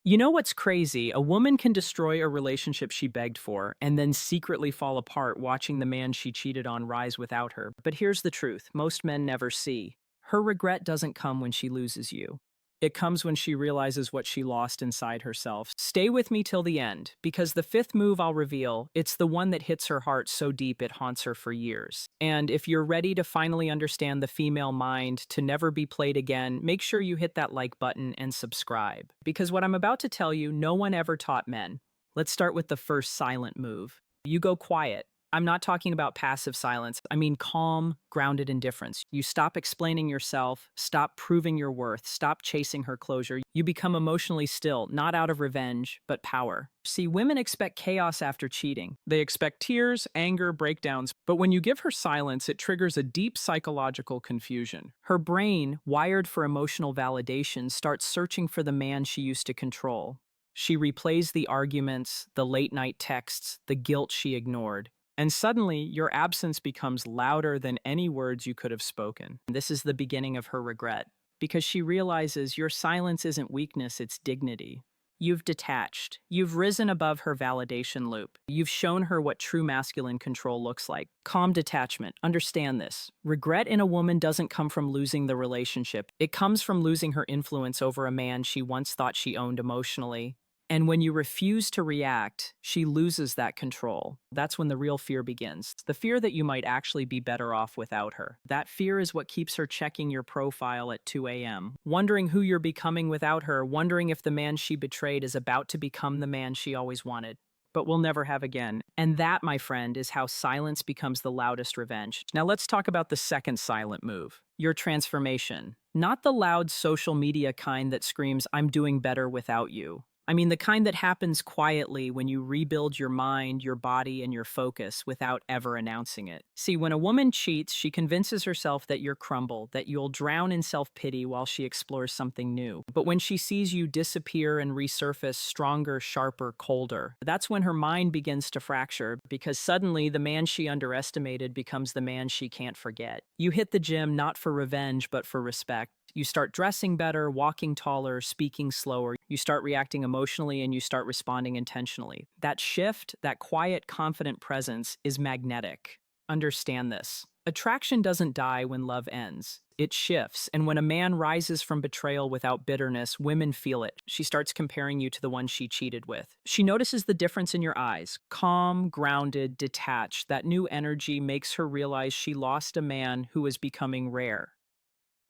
You know what's crazy? A woman can destroy a relationship she begged for and then secretly fall apart watching the man she cheated on rise without her. But here's the truth most men never see. Her regret doesn't come when she loses you. It comes when she realizes what she lost inside herself. Stay with me till the end, because the fifth move I'll reveal, it's the one that hits her heart so deep it haunts her for years. And if you're ready to finally understand the female mind to never be played again, make sure you hit that like button and subscribe. Because what I'm about to tell you, no one ever taught men. Let's start with the first silent move. You go quiet. I'm not talking about passive silence. I mean calm, grounded indifference. You stop explaining yourself, stop proving your worth, stop chasing her closure. You become emotionally still, not out of revenge, but power. See, women expect chaos after cheating. They expect tears, anger, breakdowns. But when you give her silence, it triggers a deep psychological confusion. Her brain, wired for emotional validation, starts searching for the man she used to control. She replays the arguments, the late-night texts, the guilt she ignored. And suddenly, your absence becomes louder than any words you could have spoken. This is the beginning of her regret, because she realizes your silence isn't weakness, it's dignity. You've detached. You've risen above her validation loop. You've shown her what true masculine control looks like. Calm detachment. Understand this. Regret in a woman doesn't come from losing the relationship. It comes from losing her influence over a man she once thought she owned emotionally. And when you refuse to react, she loses that control. That's when the real fear begins. The fear that you might actually be better off without her. That fear is what keeps her checking your profile at 2 a.m., wondering who you're becoming without her, wondering if the man she betrayed is about to become the man she always wanted, but will never have again. And that, my friend, is how silence becomes the loudest revenge. Now let's talk about the second silent move. Your transformation. Not the loud social media kind that screams, "I'm doing better without you." I mean, the kind that happens quietly when you rebuild your mind, your body, and your focus without ever announcing it. See, when a woman cheats, she convinces herself that you're crumble, that you'll drown in self-pity while she explores something new. But when she sees you disappear and resurface stronger, sharper, colder, that's when her mind begins to fracture, because suddenly the man she underestimated becomes the man she can't forget. You hit the gym not for revenge, but for respect. You start dressing better, walking taller, speaking slower. You start reacting emotionally and you start responding intentionally. That shift, that quiet, confident presence is magnetic. Understand this. Attraction doesn't die when love ends. It shifts, and when a man rises from betrayal without bitterness, women feel it. She starts comparing you to the one she cheated with. She notices the difference in your eyes. Calm, grounded, detached. That new energy makes her realize she lost a man who was becoming rare.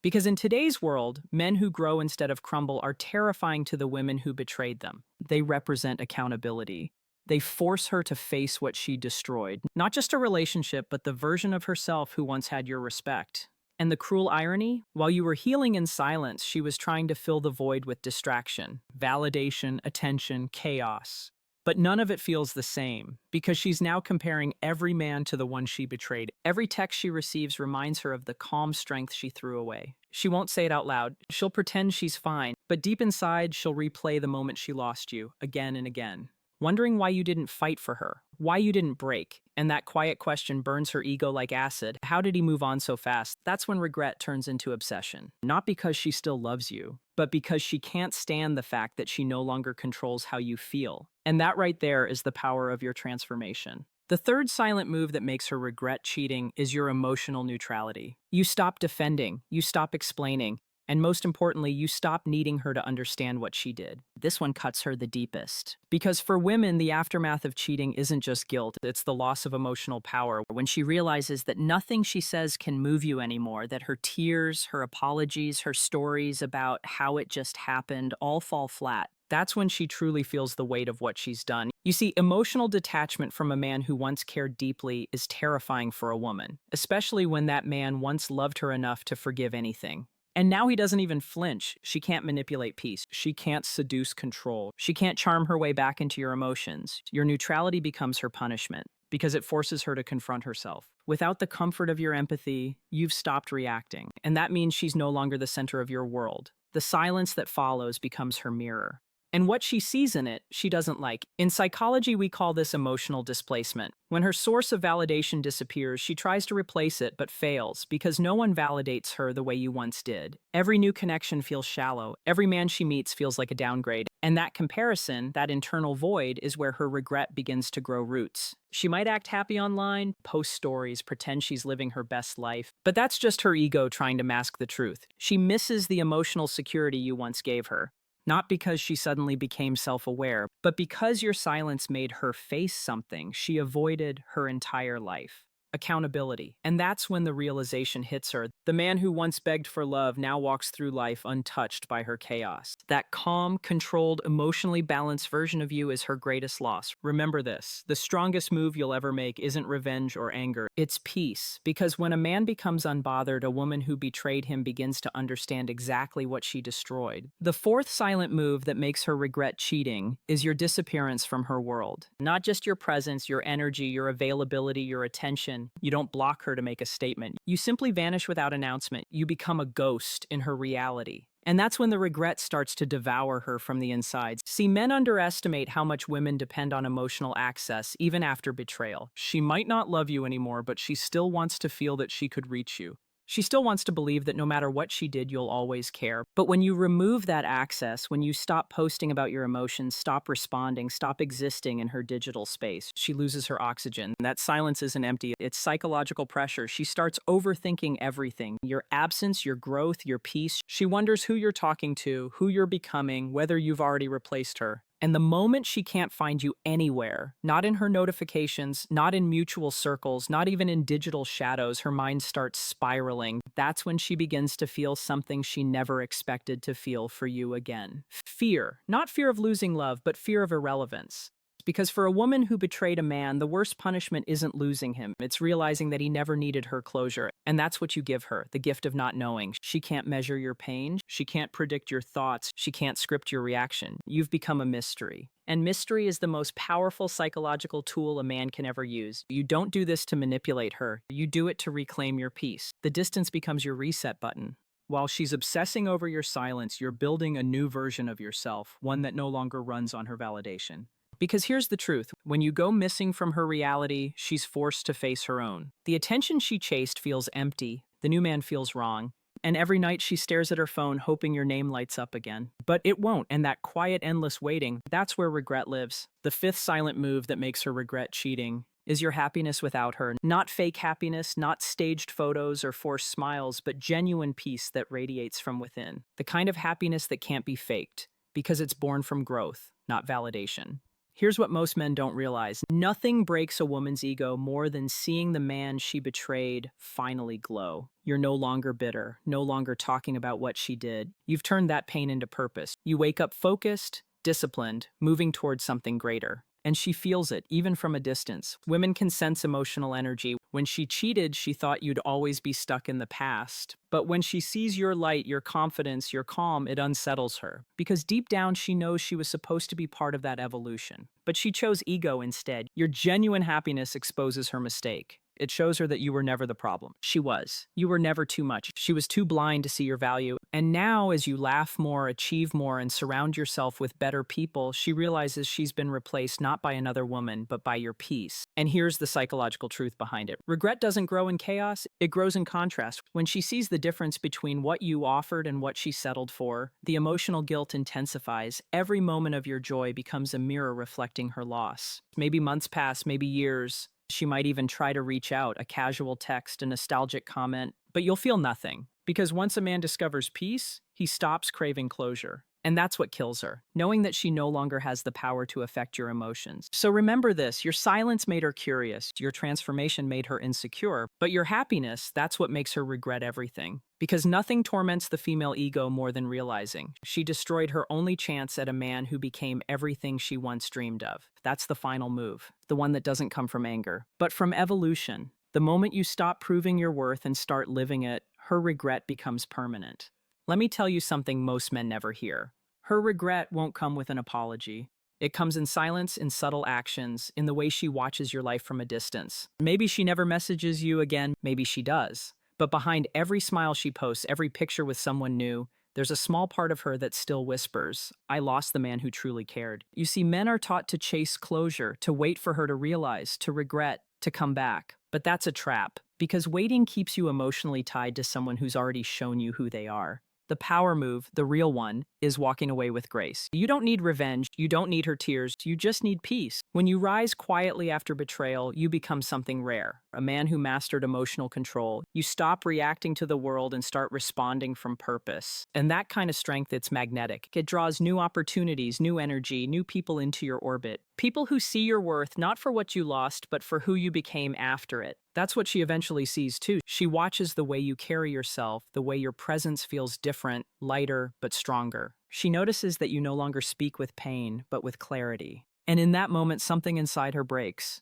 Because in today's world, men who grow instead of crumble are terrifying to the women who betrayed them. They represent accountability. They force her to face what she destroyed. Not just a relationship, but the version of herself who once had your respect. And the cruel irony? While you were healing in silence, she was trying to fill the void with distraction, validation, attention, chaos. But none of it feels the same, because she's now comparing every man to the one she betrayed. Every text she receives reminds her of the calm strength she threw away. She won't say it out loud. She'll pretend she's fine, but deep inside, she'll replay the moment she lost you, again and again, wondering why you didn't fight for her, why you didn't break. And that quiet question burns her ego like acid. How did he move on so fast? That's when regret turns into obsession. Not because she still loves you, but because she can't stand the fact that she no longer controls how you feel. And that right there is the power of your transformation. The third silent move that makes her regret cheating is your emotional neutrality. You stop defending, you stop explaining, and most importantly, you stop needing her to understand what she did. This one cuts her the deepest. Because for women, the aftermath of cheating isn't just guilt, it's the loss of emotional power. When she realizes that nothing she says can move you anymore, that her tears, her apologies, her stories about how it just happened all fall flat. That's when she truly feels the weight of what she's done. You see, emotional detachment from a man who once cared deeply is terrifying for a woman, especially when that man once loved her enough to forgive anything. And now he doesn't even flinch. She can't manipulate peace. She can't seduce control. She can't charm her way back into your emotions. Your neutrality becomes her punishment because it forces her to confront herself. Without the comfort of your empathy, you've stopped reacting. And that means she's no longer the center of your world. The silence that follows becomes her mirror. And what she sees in it, she doesn't like. In psychology, we call this emotional displacement. When her source of validation disappears, she tries to replace it but fails because no one validates her the way you once did. Every new connection feels shallow. Every man she meets feels like a downgrade. And that comparison, that internal void, is where her regret begins to grow roots. She might act happy online, post stories, pretend she's living her best life, but that's just her ego trying to mask the truth. She misses the emotional security you once gave her. Not because she suddenly became self aware, but because your silence made her face something she avoided her entire life. Accountability. And that's when the realization hits her. The man who once begged for love now walks through life untouched by her chaos. That calm, controlled, emotionally balanced version of you is her greatest loss. Remember this: the strongest move you'll ever make isn't revenge or anger, it's peace. Because when a man becomes unbothered, a woman who betrayed him begins to understand exactly what she destroyed. The fourth silent move that makes her regret cheating is your disappearance from her world. Not just your presence, your energy, your availability, your attention. You don't block her to make a statement. You simply vanish without announcement. You become a ghost in her reality. And that's when the regret starts to devour her from the inside. See, men underestimate how much women depend on emotional access, even after betrayal. She might not love you anymore, but she still wants to feel that she could reach you. She still wants to believe that no matter what she did, you'll always care. But when you remove that access, when you stop posting about your emotions, stop responding, stop existing in her digital space, she loses her oxygen. That silence isn't empty, it's psychological pressure. She starts overthinking everything: your absence, your growth, your peace. She wonders who you're talking to, who you're becoming, whether you've already replaced her. And the moment she can't find you anywhere, not in her notifications, not in mutual circles, not even in digital shadows, her mind starts spiraling. That's when she begins to feel something she never expected to feel for you again. Fear. Not fear of losing love, but fear of irrelevance. Because for a woman who betrayed a man, the worst punishment isn't losing him. It's realizing that he never needed her closure. And that's what you give her, the gift of not knowing. She can't measure your pain. She can't predict your thoughts. She can't script your reaction. You've become a mystery. And mystery is the most powerful psychological tool a man can ever use. You don't do this to manipulate her. You do it to reclaim your peace. The distance becomes your reset button. While she's obsessing over your silence, you're building a new version of yourself, one that no longer runs on her validation. Because here's the truth: when you go missing from her reality, she's forced to face her own. The attention she chased feels empty, the new man feels wrong, and every night she stares at her phone hoping your name lights up again. But it won't, and that quiet, endless waiting, that's where regret lives. The fifth silent move that makes her regret cheating is your happiness without her. Not fake happiness, not staged photos or forced smiles, but genuine peace that radiates from within. The kind of happiness that can't be faked, because it's born from growth, not validation. Here's what most men don't realize: nothing breaks a woman's ego more than seeing the man she betrayed finally glow. You're no longer bitter, no longer talking about what she did. You've turned that pain into purpose. You wake up focused, disciplined, moving towards something greater. And she feels it, even from a distance. Women can sense emotional energy. When she cheated, she thought you'd always be stuck in the past. But when she sees your light, your confidence, your calm, it unsettles her. Because deep down, she knows she was supposed to be part of that evolution. But she chose ego instead. Your genuine happiness exposes her mistake. It shows her that you were never the problem. She was. You were never too much. She was too blind to see your value. And now, as you laugh more, achieve more, and surround yourself with better people, she realizes she's been replaced not by another woman, but by your peace. And here's the psychological truth behind it: regret doesn't grow in chaos, it grows in contrast. When she sees the difference between what you offered and what she settled for, the emotional guilt intensifies. Every moment of your joy becomes a mirror reflecting her loss. Maybe months pass, maybe years. She might even try to reach out, a casual text, a nostalgic comment, but you'll feel nothing. Because once a man discovers peace, he stops craving closure. And that's what kills her, knowing that she no longer has the power to affect your emotions. So remember this: your silence made her curious, your transformation made her insecure, but your happiness, that's what makes her regret everything. Because nothing torments the female ego more than realizing she destroyed her only chance at a man who became everything she once dreamed of. That's the final move, the one that doesn't come from anger, but from evolution. The moment you stop proving your worth and start living it, her regret becomes permanent. Let me tell you something most men never hear. Her regret won't come with an apology. It comes in silence, in subtle actions, in the way she watches your life from a distance. Maybe she never messages you again, maybe she does. But behind every smile she posts, every picture with someone new, there's a small part of her that still whispers, "I lost the man who truly cared." You see, men are taught to chase closure, to wait for her to realize, to regret, to come back. But that's a trap, because waiting keeps you emotionally tied to someone who's already shown you who they are. The power move, the real one, is walking away with grace. You don't need revenge, you don't need her tears, you just need peace. When you rise quietly after betrayal, you become something rare, a man who mastered emotional control. You stop reacting to the world and start responding from purpose. And that kind of strength, it's magnetic. It draws new opportunities, new energy, new people into your orbit. People who see your worth not for what you lost, but for who you became after it. That's what she eventually sees too. She watches the way you carry yourself, the way your presence feels different, lighter, but stronger. She notices that you no longer speak with pain, but with clarity. And in that moment, something inside her breaks,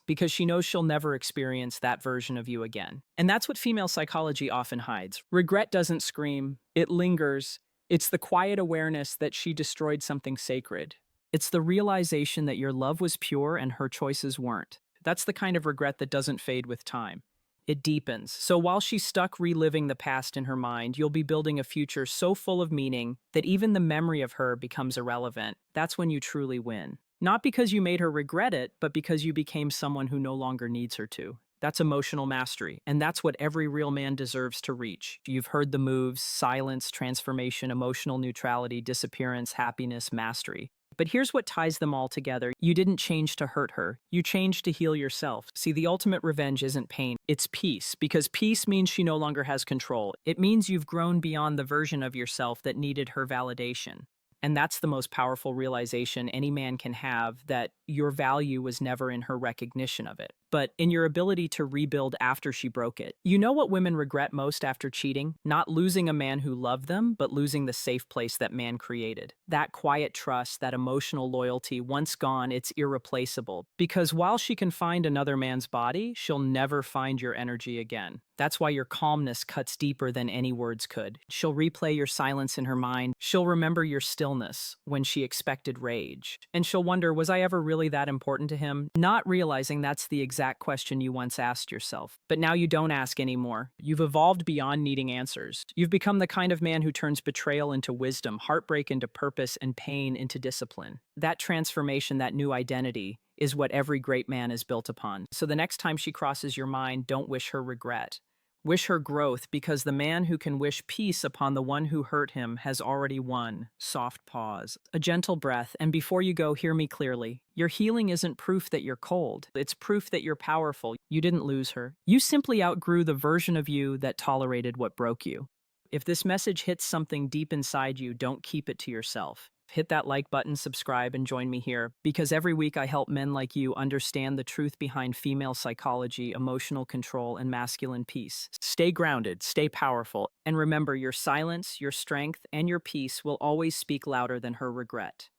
because she knows she'll never experience that version of you again. And that's what female psychology often hides. Regret doesn't scream, it lingers. It's the quiet awareness that she destroyed something sacred. It's the realization that your love was pure and her choices weren't. That's the kind of regret that doesn't fade with time. It deepens. So while she's stuck reliving the past in her mind, you'll be building a future so full of meaning that even the memory of her becomes irrelevant. That's when you truly win. Not because you made her regret it, but because you became someone who no longer needs her to. That's emotional mastery, and that's what every real man deserves to reach. You've heard the moves: silence, transformation, emotional neutrality, disappearance, happiness, mastery. But here's what ties them all together. You didn't change to hurt her. You changed to heal yourself. See, the ultimate revenge isn't pain, it's peace, because peace means she no longer has control. It means you've grown beyond the version of yourself that needed her validation. And that's the most powerful realization any man can have, that your value was never in her recognition of it, but in your ability to rebuild after she broke it. You know what women regret most after cheating? Not losing a man who loved them, but losing the safe place that man created. That quiet trust, that emotional loyalty, once gone, it's irreplaceable. Because while she can find another man's body, she'll never find your energy again. That's why your calmness cuts deeper than any words could. She'll replay your silence in her mind. She'll remember your stillness when she expected rage. And she'll wonder, was I ever really that important to him? Not realizing that's the exact question you once asked yourself. But now you don't ask anymore. You've evolved beyond needing answers. You've become the kind of man who turns betrayal into wisdom, heartbreak into purpose, and pain into discipline. That transformation, that new identity, is what every great man is built upon. So the next time she crosses your mind, don't wish her regret. Wish her growth, because the man who can wish peace upon the one who hurt him has already won. Soft pause, a gentle breath, and before you go, hear me clearly. Your healing isn't proof that you're cold. It's proof that you're powerful. You didn't lose her. You simply outgrew the version of you that tolerated what broke you. If this message hits something deep inside you, don't keep it to yourself. Hit that like button, subscribe, and join me here, because every week I help men like you understand the truth behind female psychology, emotional control, and masculine peace. Stay grounded, stay powerful, and remember, your silence, your strength, and your peace will always speak louder than her regret.